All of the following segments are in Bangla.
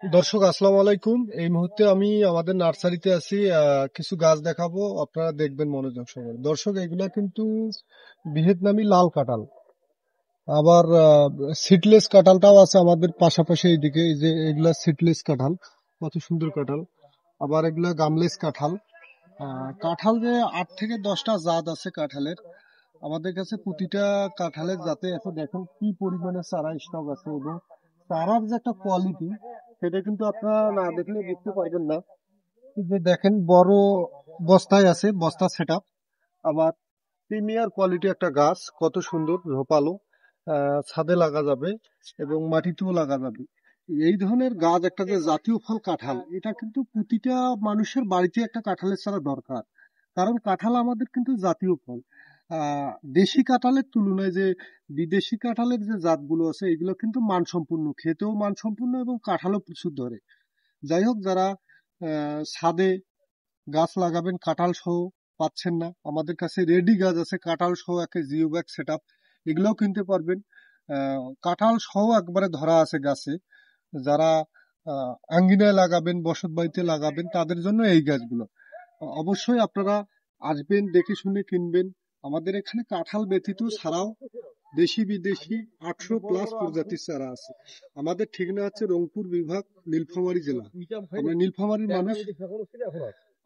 দর্শক আসসালামু আলাইকুম। এই মুহূর্তে আমি আমাদের নার্সারিতে আছি। কিছু গাছ দেখাবো, আপনারা দেখবেন মনোযোগ সহকারে। দর্শক, এগুলা কিন্তু ভিয়েতনামি লাল কাঁঠাল। আবার সিডলেস কাঁঠালটাও আছে আমাদের পাশাপাশি এইদিকে। এই যে এগুলা সিডলেস কাঁঠাল, কত সুন্দর কাঁঠাল। আবার এগুলা গামলেস কাঁঠাল। কাঁঠাল যে 8 থেকে 10টা জাত আছে কাঁঠালের আমাদের কাছে। প্রতিটা কাঁঠালের জাতে আছে, দেখেন কি পরিমাণে চারা স্টক আছে, এবং চারার যে একটা কোয়ালিটি সেটা কিন্তু আপনারা না দেখলে বুঝতে পারবেন না। এই যে দেখেন বড় বস্তায় আছে, বস্তা সেটআপ। আবার প্রিমিয়ার কোয়ালিটি একটা গাছ, কত সুন্দর ঝোপালো। ছাদে লাগা যাবে এবং মাটিতেও লাগা যাবে। এই ধরনের গাছ, একটা যে জাতীয় ফল কাঁঠাল, এটা কিন্তু প্রতিটা মানুষের বাড়িতে একটা কাঁঠালের চারা দরকার। কারণ কাঁঠাল আমাদের কিন্তু জাতীয় ফল। আহ দেশি কাঁঠালের তুলনায় যে বিদেশি কাঁঠালের যে জাতগুলো আছে, এগুলো কিন্তু মানসম্পন্ন, খেতেও মানসম্পন্ন এবং কাঁঠালও প্রচুর ধরে। যাই হোক, যারা ছাদে গাছ লাগাবেন কাঁঠাল সহ, পাচ্ছেন না, আমাদের কাছে রেডি গাছ আছে কাঁঠাল সহ, একটা জিও ব্যাগ সেট আপ, এগুলোও কিনতে পারবেন। কাঁঠাল সহ একবারে ধরা আছে গাছে। যারা আঙ্গিনায় লাগাবেন, বসত বাড়িতে লাগাবেন, তাদের জন্য এই গাছগুলো। অবশ্যই আপনারা আসবেন, দেখে শুনে কিনবেন। আমাদের এখানে কাঁঠাল ব্যতীত ছাড়াও দেশি বিদেশি 800+ প্রজাতির চারা আছে। আমাদের ঠিকানা হচ্ছে রংপুর বিভাগ, নীলফামারী জেলা। আমরা নীলফামারীর মানুষ।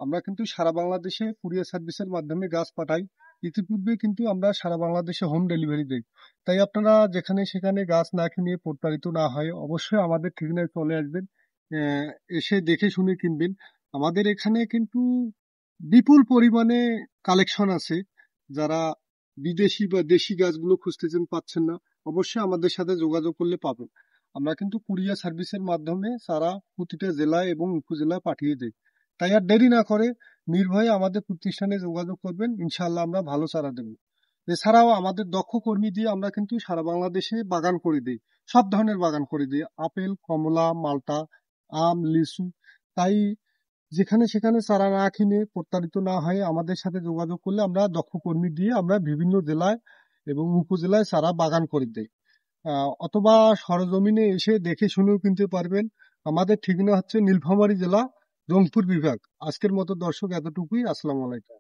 আমরা কিন্তু সারা বাংলাদেশে কুরিয়ার সার্ভিসের মাধ্যমে গাছ পাঠাই। ইতিপূর্বে কিন্তু আমরা সারা বাংলাদেশে হোম ডেলিভারি দিই। তাই আপনারা যেখানে সেখানে গাছ না কিনে প্রতারিত না হয়, অবশ্যই আমাদের ঠিকানায় চলে আসবেন। আহ, এসে দেখে শুনে কিনবেন। আমাদের এখানে কিন্তু বিপুল পরিমাণে কালেকশন আছে। যারা বিদেশি বা দেশি গাছগুলো খুঁজতেছেন, পাচ্ছেন না, অবশ্যই আমাদের সাথে যোগাযোগ করলে পাবেন। আমরা কিন্তু কুরিয়ার সার্ভিসের মাধ্যমে সারা প্রতিটা জেলায় এবং উপজেলায় পাঠিয়ে দিই। তাই আর দেরি না করে নির্ভয়ে আমাদের প্রতিষ্ঠানে যোগাযোগ করবেন, ইনশাআল্লাহ আমরা ভালো চারা দেবো। এছাড়াও আমাদের দক্ষ কর্মী দিয়ে আমরা কিন্তু সারা বাংলাদেশে বাগান করে দিই। সব ধরনের বাগান করে দিই, আপেল, কমলা, মালটা, আম, লিচু। তাই যেখানে সেখানে চারা না কিনে প্রতারিত না হয়ে আমাদের সাথে যোগাযোগ করলে আমরা দক্ষ কর্মী দিয়ে আমরা বিভিন্ন জেলায় এবং উপজেলায় চারা বাগান করে দিই। অথবা সরজমিনে এসে দেখে শুনেও কিনতে পারবেন। আমাদের ঠিকানা হচ্ছে নীলফামারী জেলা, রংপুর বিভাগ। আজকের মতো দর্শক এতটুকুই। আসসালামু আলাইকুম।